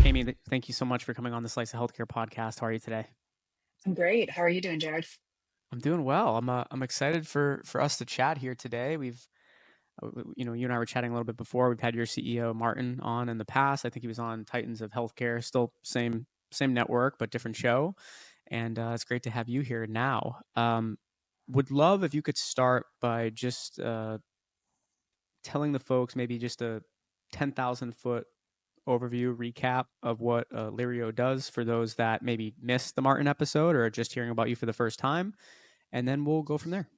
Amy, thank you so much for coming on the Slice of Healthcare podcast. How are you today? I'm great. How are you doing, Jared? I'm doing well. I'm excited for us to chat here today. You and I were chatting a little bit before. We've had your CEO Martin on in the past. I think he was on Titans of Healthcare, still same network but different show. And it's great to have you here now. Would love if you could start by just telling the folks maybe just a 10,000-foot overview recap of what Lirio does for those that maybe missed the Martin episode or are just hearing about you for the first time, and then we'll go from there.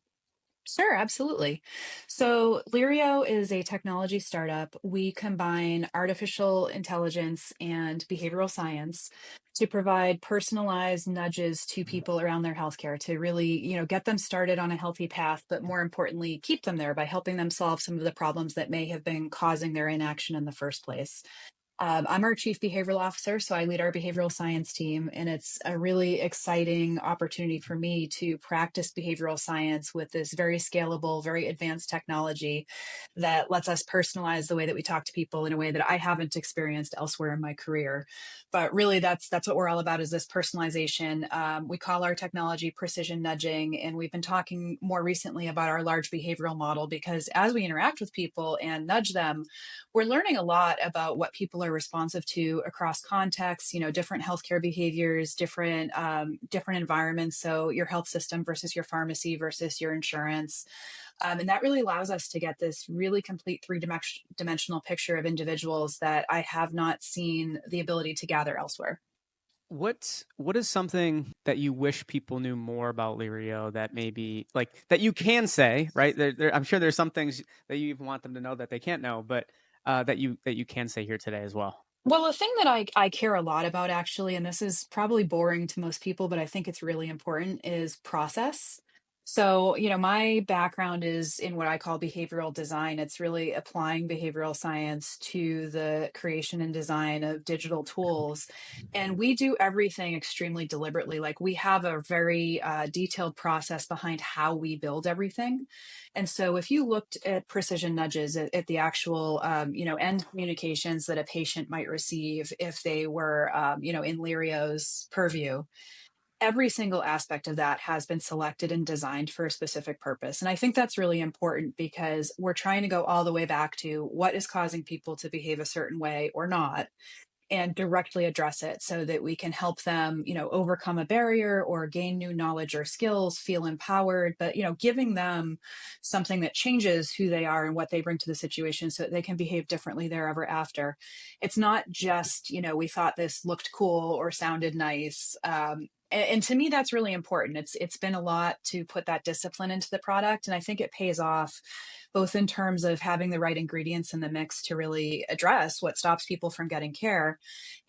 Sure, absolutely. So, Lirio is a technology startup. We combine artificial intelligence and behavioral science to provide personalized nudges to people around their healthcare to really, get them started on a healthy path, but more importantly, keep them there by helping them solve some of the problems that may have been causing their inaction in the first place. I'm our chief behavioral officer, so I lead our behavioral science team, and it's a really exciting opportunity for me to practice behavioral science with this very scalable, very advanced technology that lets us personalize the way that we talk to people in a way that I haven't experienced elsewhere in my career. But really, that's what we're all about, is this personalization. We call our technology precision nudging, and we've been talking more recently about our large behavioral model because as we interact with people and nudge them, we're learning a lot about what people are responsive to across contexts, different healthcare behaviors, different environments. So your health system versus your pharmacy versus your insurance. And that really allows us to get this really complete three-dimensional picture of individuals that I have not seen the ability to gather elsewhere. What is something that you wish people knew more about Lirio that maybe like that you can say, right? I'm sure there's some things that you even want them to know that they can't know, but that you can say here today as well. Well, the thing that I care a lot about, actually, and this is probably boring to most people, but I think it's really important, is process. So, my background is in what I call behavioral design. It's really applying behavioral science to the creation and design of digital tools. And we do everything extremely deliberately. Like, we have a very detailed process behind how we build everything. And so if you looked at precision nudges at the actual, end communications that a patient might receive if they were, in Lirio's purview, every single aspect of that has been selected and designed for a specific purpose. And I think that's really important because we're trying to go all the way back to what is causing people to behave a certain way or not, and directly address it so that we can help them, overcome a barrier or gain new knowledge or skills, feel empowered, but, giving them something that changes who they are and what they bring to the situation so that they can behave differently therever after. It's not just, we thought this looked cool or sounded nice. And to me, that's really important. It's been a lot to put that discipline into the product, and I think it pays off both in terms of having the right ingredients in the mix to really address what stops people from getting care,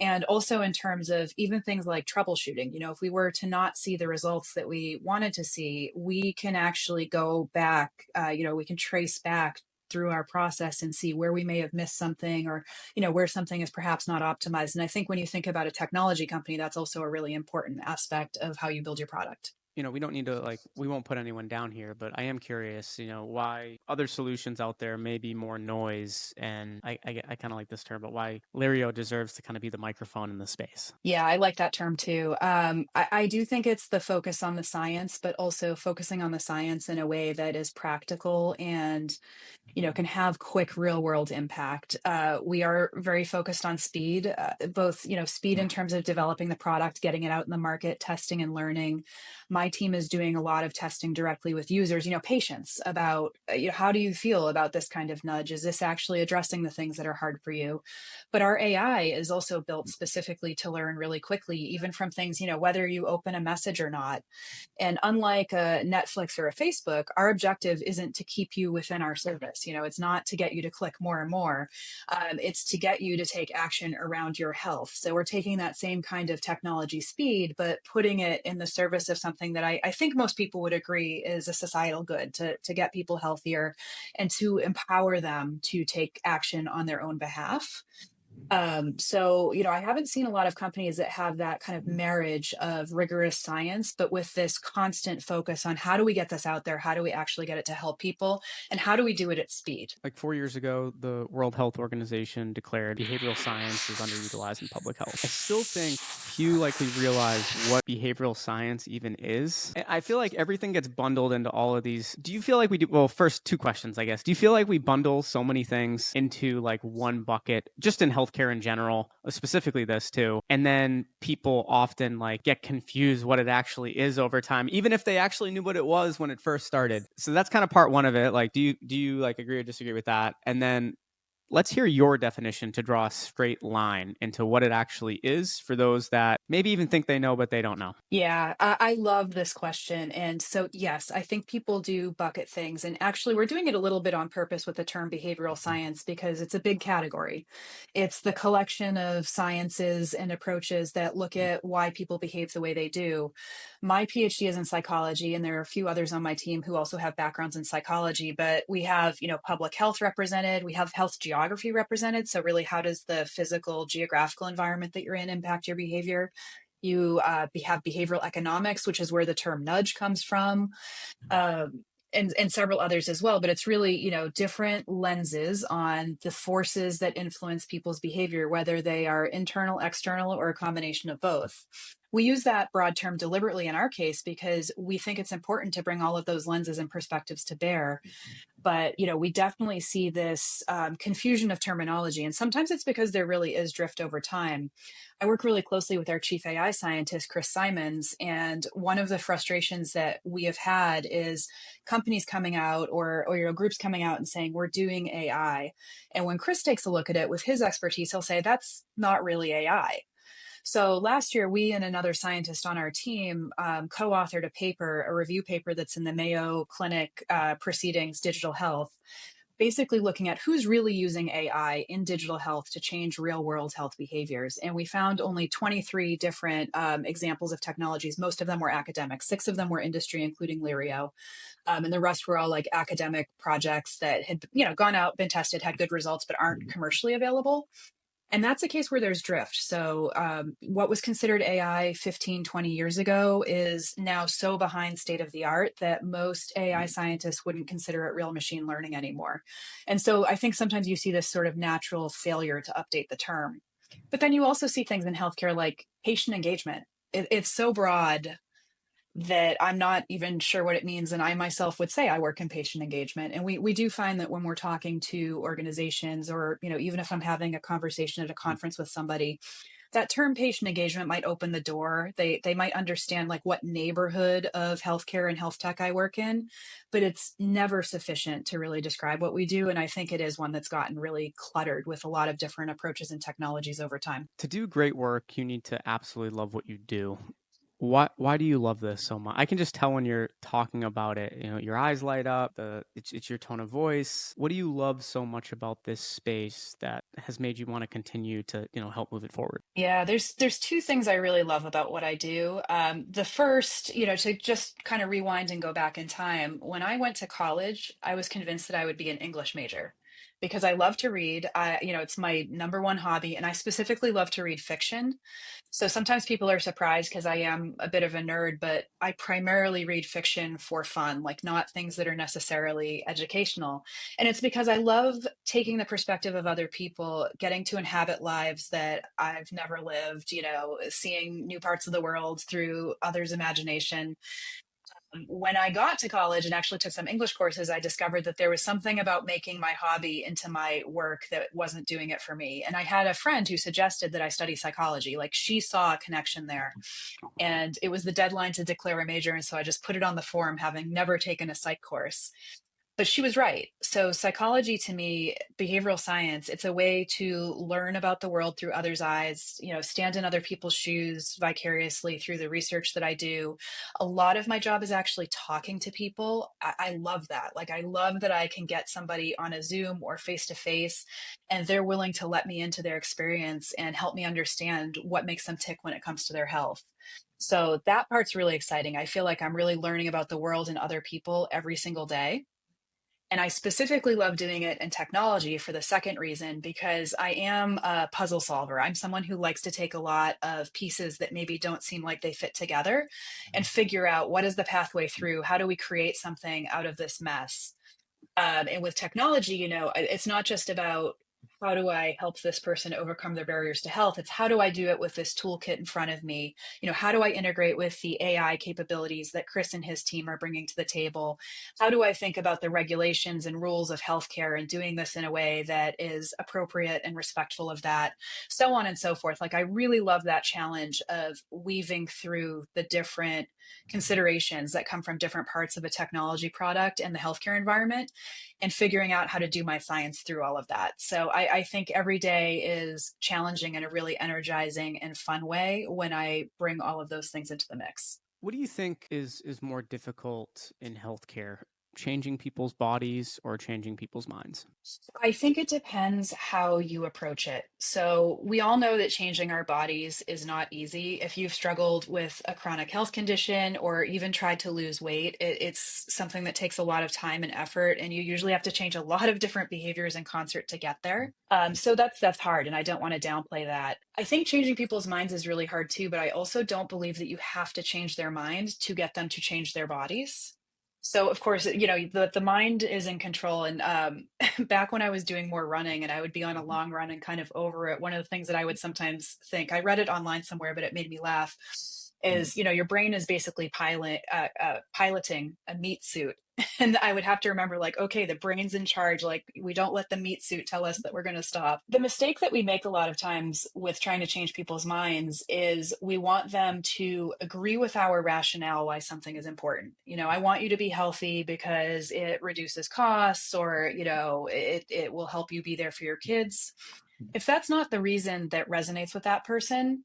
and also in terms of even things like troubleshooting. If we were to not see the results that we wanted to see, we can actually go back, we can trace back through our process and see where we may have missed something, or where something is perhaps not optimized. And I think when you think about a technology company, that's also a really important aspect of how you build your product. We don't need to we won't put anyone down here, but I am curious, why other solutions out there may be more noise, and I kind of like this term, but why Lirio deserves to kind of be the microphone in the space. Yeah, I like that term too. I do think it's the focus on the science, but also focusing on the science in a way that is practical and can have quick real world impact. We are very focused on speed, both, speed in terms of developing the product, getting it out in the market, testing and learning. My team is doing a lot of testing directly with users, patients, about, how do you feel about this kind of nudge? Is this actually addressing the things that are hard for you? But our AI is also built specifically to learn really quickly, even from things, whether you open a message or not. And unlike a Netflix or a Facebook, our objective isn't to keep you within our service. It's not to get you to click more and more. It's to get you to take action around your health. So we're taking that same kind of technology speed, but putting it in the service of something that I think most people would agree is a societal good, to get people healthier and to empower them to take action on their own behalf. I haven't seen a lot of companies that have that kind of marriage of rigorous science, but with this constant focus on how do we get this out there? How do we actually get it to help people? And how do we do it at speed? Like 4 years ago, the World Health Organization declared behavioral science is underutilized in public health. I still think few likely realize what behavioral science even is. I feel like everything gets bundled into all of these. Do you feel like we do? Well, first, two questions, I guess. Do you feel like we bundle so many things into like one bucket, just in healthcare in general, specifically this too? And then people often like get confused what it actually is over time, even if they actually knew what it was when it first started. So that's kind of part one of it. Like, do you like agree or disagree with that? And then let's hear your definition to draw a straight line into what it actually is for those that maybe even think they know, but they don't know. Yeah, I love this question. And so, yes, I think people do bucket things. And actually, we're doing it a little bit on purpose with the term behavioral science because it's a big category. It's the collection of sciences and approaches that look at why people behave the way they do. My PhD is in psychology, and there are a few others on my team who also have backgrounds in psychology. But we have, public health represented, we have health geography represented. So, really, how does the physical geographical environment that you're in impact your behavior? You have behavioral economics, which is where the term nudge comes from, and several others as well. But it's really, different lenses on the forces that influence people's behavior, whether they are internal, external, or a combination of both. We use that broad term deliberately in our case because we think it's important to bring all of those lenses and perspectives to bear. But we definitely see this confusion of terminology, and sometimes it's because there really is drift over time. I work really closely with our chief AI scientist, Chris Simons, and one of the frustrations that we have had is companies coming out or groups coming out and saying we're doing AI, and when Chris takes a look at it with his expertise, he'll say that's not really AI. So last year, we and another scientist on our team co-authored a review paper that's in the Mayo Clinic Proceedings Digital Health, basically looking at who's really using AI in digital health to change real world health behaviors. And we found only 23 different examples of technologies. Most of them were academic, 6 of them were industry, including Lirio. And the rest were all like academic projects that had, gone out, been tested, had good results, but aren't commercially available. And that's a case where there's drift. So, what was considered AI 15, 20 years ago is now so behind state of the art that most AI scientists wouldn't consider it real machine learning anymore. And so, I think sometimes you see this sort of natural failure to update the term. But then you also see things in healthcare like patient engagement. It's so broad that I'm not even sure what it means. And I myself would say I work in patient engagement. And we do find that when we're talking to organizations or, even if I'm having a conversation at a conference with somebody, that term patient engagement might open the door. They might understand like what neighborhood of healthcare and health tech I work in, but it's never sufficient to really describe what we do. And I think it is one that's gotten really cluttered with a lot of different approaches and technologies over time. To do great work, you need to absolutely love what you do. Why do you love this so much? I can just tell when you're talking about it. Your eyes light up. It's your tone of voice. What do you love so much about this space that has made you want to continue to help move it forward? Yeah, there's two things I really love about what I do. The first, to just kind of rewind and go back in time, when I went to college, I was convinced that I would be an English major because I love to read. It's my number one hobby, and I specifically love to read fiction. So sometimes people are surprised because I am a bit of a nerd, but I primarily read fiction for fun, like not things that are necessarily educational. And it's because I love taking the perspective of other people, getting to inhabit lives that I've never lived, seeing new parts of the world through others' imagination. When I got to college and actually took some English courses, I discovered that there was something about making my hobby into my work that wasn't doing it for me. And I had a friend who suggested that I study psychology. Like she saw a connection there. And it was the deadline to declare a major. And so I just put it on the form, having never taken a psych course. But she was right. So psychology to me, behavioral science, it's a way to learn about the world through others' eyes, stand in other people's shoes vicariously through the research that I do. A lot of my job is actually talking to people. I love that. Like I love that I can get somebody on a Zoom or face to face and they're willing to let me into their experience and help me understand what makes them tick when it comes to their health. So that part's really exciting. I feel like I'm really learning about the world and other people every single day. And I specifically love doing it in technology for the second reason, because I am a puzzle solver. I'm someone who likes to take a lot of pieces that maybe don't seem like they fit together and figure out what is the pathway through? How do we create something out of this mess? And with technology, it's not just about how do I help this person overcome their barriers to health. It's how do I do it with this toolkit in front of me? How do I integrate with the AI capabilities that Chris and his team are bringing to the table? How do I think about the regulations and rules of healthcare and doing this in a way that is appropriate and respectful of that? So on and so forth. Like, I really love that challenge of weaving through the different considerations that come from different parts of a technology product and the healthcare environment, and figuring out how to do my science through all of that. So I think every day is challenging in a really energizing and fun way when I bring all of those things into the mix. What do you think is more difficult in healthcare? Changing people's bodies or changing people's minds? I think it depends how you approach it. So, we all know that changing our bodies is not easy. If you've struggled with a chronic health condition or even tried to lose weight, it's something that takes a lot of time and effort, and you usually have to change a lot of different behaviors in concert to get there. So that's hard, and I don't want to downplay that. I think changing people's minds is really hard too, but I also don't believe that you have to change their mind to get them to change their bodies. So of course, the mind is in control. And back when I was doing more running and I would be on a long run and kind of over it, one of the things that I would sometimes think, I read it online somewhere, but it made me laugh, is your brain is basically piloting a meat suit. And I would have to remember, like, okay, the brain's in charge. Like, we don't let the meat suit tell us that we're going to stop. The mistake that we make a lot of times with trying to change people's minds is we want them to agree with our rationale why something is important. I want you to be healthy because it reduces costs, or it will help you be there for your kids. If that's not the reason that resonates with that person,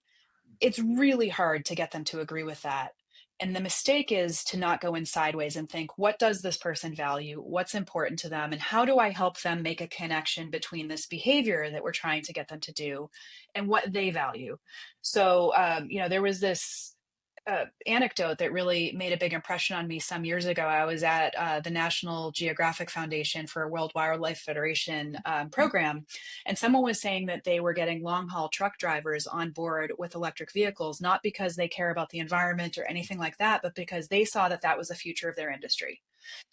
it's really hard to get them to agree with that. And the mistake is to not go in sideways and think, what does this person value? What's important to them? And how do I help them make a connection between this behavior that we're trying to get them to do and what they value? So, there was this anecdote that really made a big impression on me some years ago. I was at the National Geographic Foundation for a World Wildlife Federation program, and someone was saying that they were getting long haul truck drivers on board with electric vehicles, not because they care about the environment or anything like that, but because they saw that that was the future of their industry.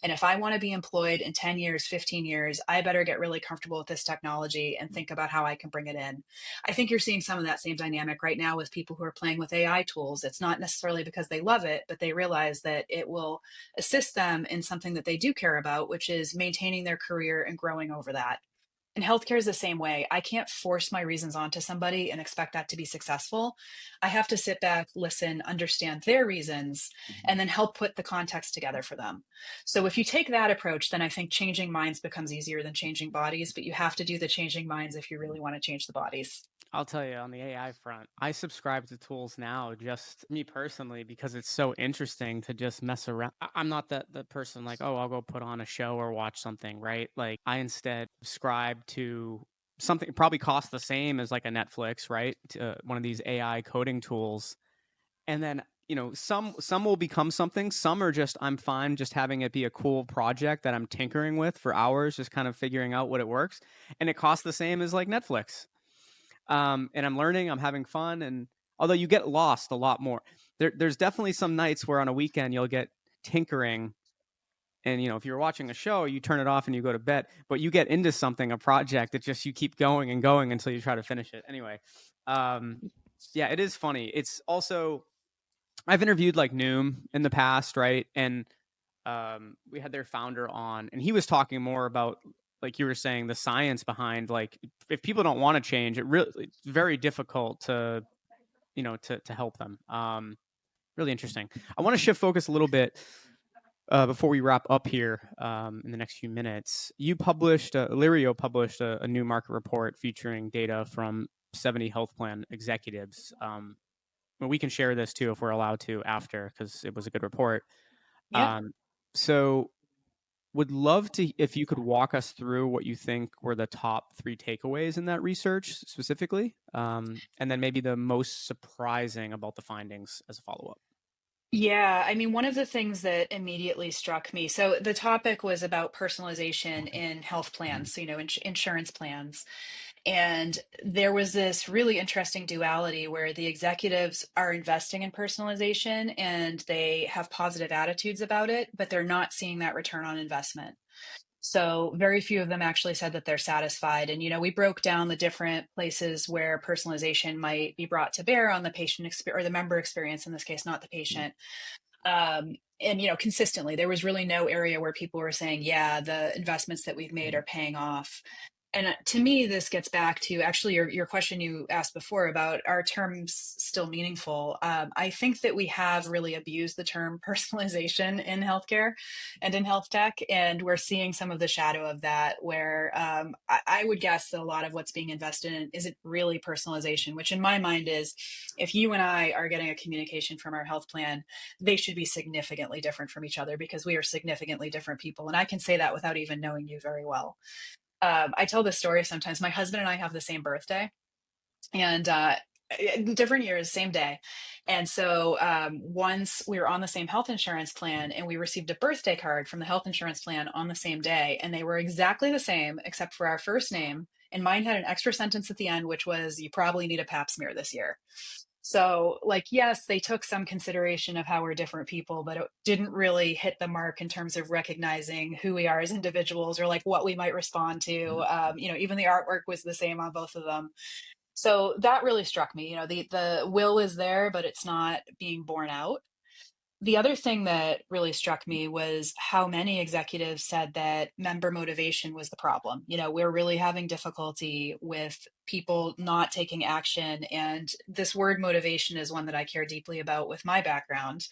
And if I want to be employed in 10 years, 15 years, I better get really comfortable with this technology and think about how I can bring it in. I think you're seeing some of that same dynamic right now with people who are playing with AI tools. It's not necessarily because they love it, but they realize that it will assist them in something that they do care about, which is maintaining their career and growing over that. And healthcare is the same way. I can't force my reasons onto somebody and expect that to be successful. I have to sit back, listen, understand their reasons, and then help put the context together for them. So if you take that approach, then I think changing minds becomes easier than changing bodies, but you have to do the changing minds if you really want to change the bodies. I'll tell you, on the AI front, I subscribe to tools now, just me personally, because it's so interesting to just mess around. I'm not the person like, oh, I'll go put on a show or watch something, right? Like, I instead subscribe to something probably costs the same as like a Netflix, right? One of these AI coding tools, and then some will become something. Some are just, I'm fine just having it be a cool project that I'm tinkering with for hours, just kind of figuring out what it works, and it costs the same as like Netflix. And I'm learning, I'm having fun, and although you get lost a lot more, there's definitely some nights where on a weekend you'll get tinkering, and if you're watching a show, you turn it off and you go to bed, but you get into something, a project that just you keep going and going until you try to finish it. Anyway, um, yeah, it is funny. It's also, I've interviewed like Noom in the past, right? And we had their founder on, and he was talking more about, like you were saying, the science behind, like, if people don't want to change, it's very difficult to to help them. Really interesting. I want to shift focus a little bit before we wrap up here in the next few minutes. Lirio published a new market report featuring data from 70 health plan executives. But we can share this too if we're allowed to after, because it was a good report. Yeah. Um, so would love to, if you could walk us through what you think were the top three takeaways in that research specifically, and then maybe the most surprising about the findings as a follow up. Yeah, I mean, one of the things that immediately struck me, so the topic was about personalization in health plans, so, insurance plans. And there was this really interesting duality where the executives are investing in personalization and they have positive attitudes about it, but they're not seeing that return on investment. So very few of them actually said that they're satisfied. And, we broke down the different places where personalization might be brought to bear on the patient experience or the member experience in this case, not the patient. And consistently there was really no area where people were saying, yeah, the investments that we've made are paying off. And to me, this gets back to actually your question you asked before about are terms still meaningful. I think that we have really abused the term personalization in healthcare and in health tech, and we're seeing some of the shadow of that. Where I would guess that a lot of what's being invested in isn't really personalization, which in my mind is, if you and I are getting a communication from our health plan, they should be significantly different from each other because we are significantly different people, and I can say that without even knowing you very well. I tell this story sometimes. My husband and I have the same birthday, and different years, same day. And so once we were on the same health insurance plan, and we received a birthday card from the health insurance plan on the same day, and they were exactly the same except for our first name. And mine had an extra sentence at the end, which was, "You probably need a pap smear this year." So, like, yes, they took some consideration of how we're different people, but it didn't really hit the mark in terms of recognizing who we are as individuals or like what we might respond to. Even the artwork was the same on both of them. So that really struck me. The will is there, but it's not being borne out. The other thing that really struck me was how many executives said that member motivation was the problem. We're really having difficulty with people not taking action. And this word motivation is one that I care deeply about with my background.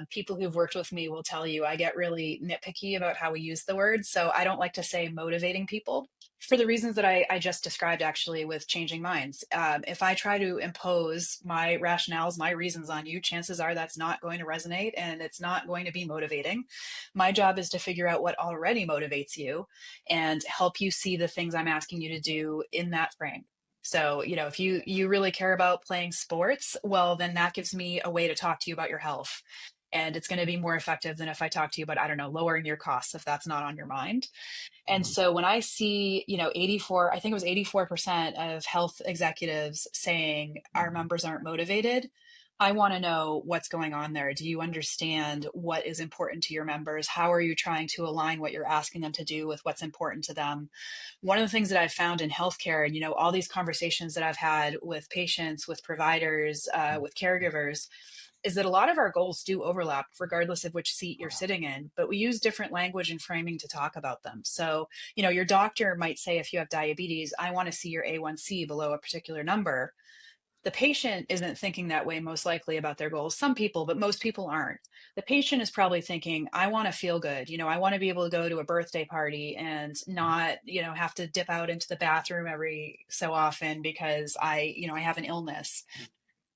People who've worked with me will tell you I get really nitpicky about how we use the word. So I don't like to say motivating people for the reasons that I just described, actually, with changing minds. If I try to impose my rationales, my reasons on you, chances are that's not going to resonate and it's not going to be motivating. My job is to figure out what already motivates you and help you see the things I'm asking you to do in that frame. So, if you really care about playing sports, well, then that gives me a way to talk to you about your health. And it's going to be more effective than if I talk to you about, I don't know, lowering your costs if that's not on your mind. And so when I see, 84, I think it was 84% of health executives saying our members aren't motivated, I want to know what's going on there. Do you understand what is important to your members? How are you trying to align what you're asking them to do with what's important to them? One of the things that I've found in healthcare, and all these conversations that I've had with patients, with providers, with caregivers, is that a lot of our goals do overlap regardless of which seat you're sitting in, but we use different language and framing to talk about them. So, your doctor might say, if you have diabetes, I want to see your A1C below a particular number. The patient isn't thinking that way, most likely, about their goals. Some people, but most people aren't. The patient is probably thinking, I want to feel good. I want to be able to go to a birthday party and not, have to dip out into the bathroom every so often because I have an illness.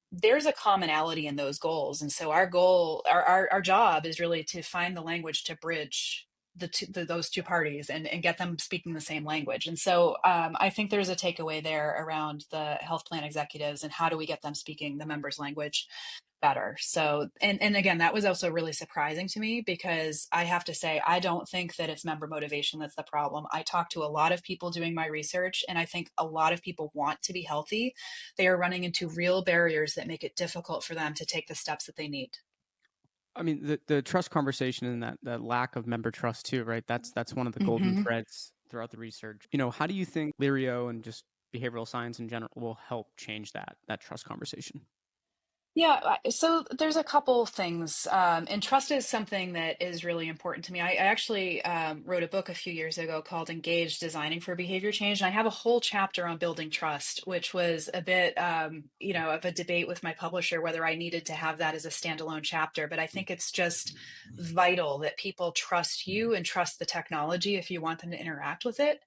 There's a commonality in those goals. And so our goal, our job is really to find the language to bridge those two parties and get them speaking the same language. And so I think there's a takeaway there around the health plan executives and how do we get them speaking the members' language better. So, and again, that was also really surprising to me because I have to say, I don't think that it's member motivation that's the problem. I talk to a lot of people doing my research, and I think a lot of people want to be healthy. They are running into real barriers that make it difficult for them to take the steps that they need. I mean, the trust conversation and that lack of member trust too, right? That's one of the golden Mm-hmm. threads throughout the research. How do you think Lirio and just behavioral science in general will help change that trust conversation? Yeah, so there's a couple things, and trust is something that is really important to me. I actually wrote a book a few years ago called "Engaged: Designing for Behavior Change," and I have a whole chapter on building trust, which was a bit, of a debate with my publisher whether I needed to have that as a standalone chapter. But I think it's just vital that people trust you and trust the technology if you want them to interact with it.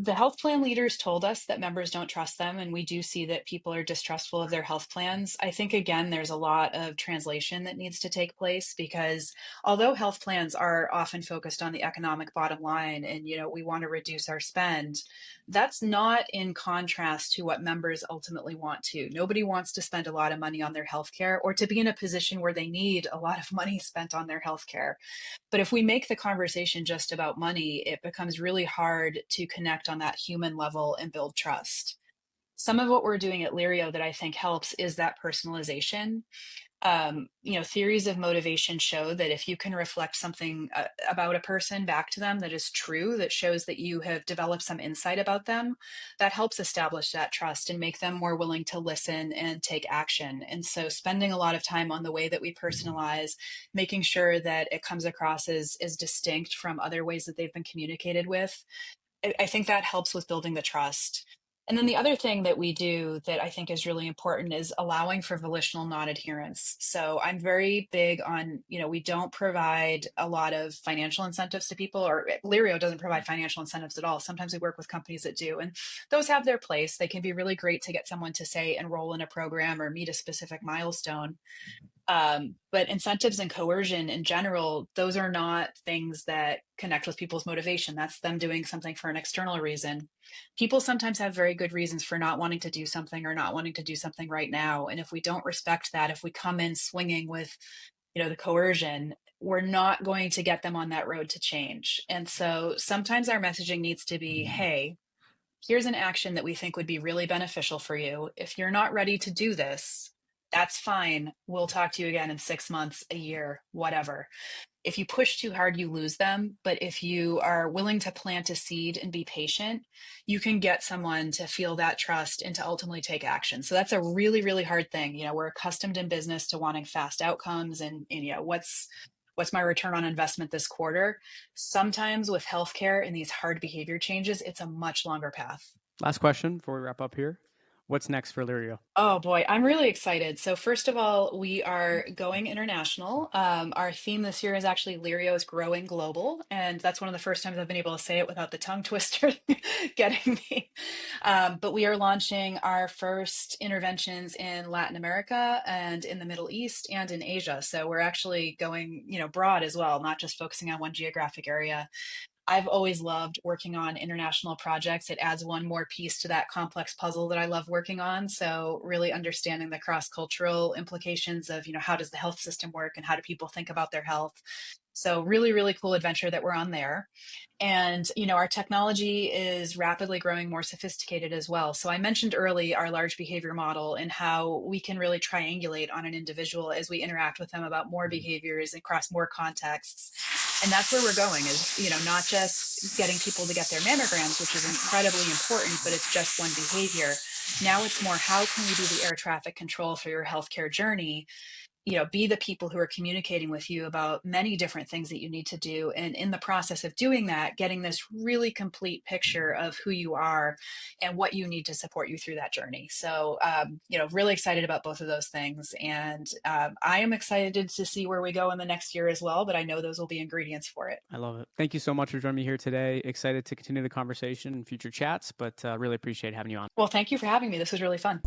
The health plan leaders told us that members don't trust them, and we do see that people are distrustful of their health plans. I think, again, there's a lot of translation that needs to take place because although health plans are often focused on the economic bottom line and, we want to reduce our spend, that's not in contrast to what members ultimately want to. Nobody wants to spend a lot of money on their healthcare or to be in a position where they need a lot of money spent on their healthcare. But if we make the conversation just about money, it becomes really hard to connect on that human level and build trust. Some of what we're doing at Lirio that I think helps is that personalization. Theories of motivation show that if you can reflect something about a person back to them that is true, that shows that you have developed some insight about them, that helps establish that trust and make them more willing to listen and take action. And so, spending a lot of time on the way that we personalize, making sure that it comes across as distinct from other ways that they've been communicated with, I think that helps with building the trust. And then the other thing that we do that I think is really important is allowing for volitional non-adherence. So I'm very big on, we don't provide a lot of financial incentives to people, or Lirio doesn't provide financial incentives at all. Sometimes we work with companies that do, and those have their place. They can be really great to get someone to say enroll in a program or meet a specific milestone. But incentives and coercion in general, those are not things that connect with people's motivation. That's them doing something for an external reason. People sometimes have very good reasons for not wanting to do something or not wanting to do something right now. And if we don't respect that, if we come in swinging with, the coercion, we're not going to get them on that road to change. And so sometimes our messaging needs to be, hey, here's an action that we think would be really beneficial for you. If you're not ready to do this, that's fine. We'll talk to you again in 6 months, a year, whatever. If you push too hard, you lose them. But if you are willing to plant a seed and be patient, you can get someone to feel that trust and to ultimately take action. So that's a really, really hard thing. We're accustomed in business to wanting fast outcomes and what's my return on investment this quarter? Sometimes with healthcare and these hard behavior changes, it's a much longer path. Last question before we wrap up here. What's next for Lirio? Oh boy, I'm really excited. So first of all, we are going international. Our theme this year is actually Lirio's growing global, and that's one of the first times I've been able to say it without the tongue twister getting me. But we are launching our first interventions in Latin America and in the Middle East and in Asia. So we're actually going, broad as well, not just focusing on one geographic area. I've always loved working on international projects. It adds one more piece to that complex puzzle that I love working on. So really understanding the cross-cultural implications of, how does the health system work and how do people think about their health? So really, really cool adventure that we're on there. And, our technology is rapidly growing more sophisticated as well. So I mentioned early our large behavior model and how we can really triangulate on an individual as we interact with them about more behaviors across more contexts. And that's where we're going is, not just getting people to get their mammograms, which is incredibly important, but it's just one behavior. Now it's more, how can we be the air traffic control for your healthcare journey? Be the people who are communicating with you about many different things that you need to do. And in the process of doing that, getting this really complete picture of who you are and what you need to support you through that journey. So, really excited about both of those things. And I am excited to see where we go in the next year as well, but I know those will be ingredients for it. I love it. Thank you so much for joining me here today. Excited to continue the conversation in future chats, but really appreciate having you on. Well, thank you for having me. This was really fun.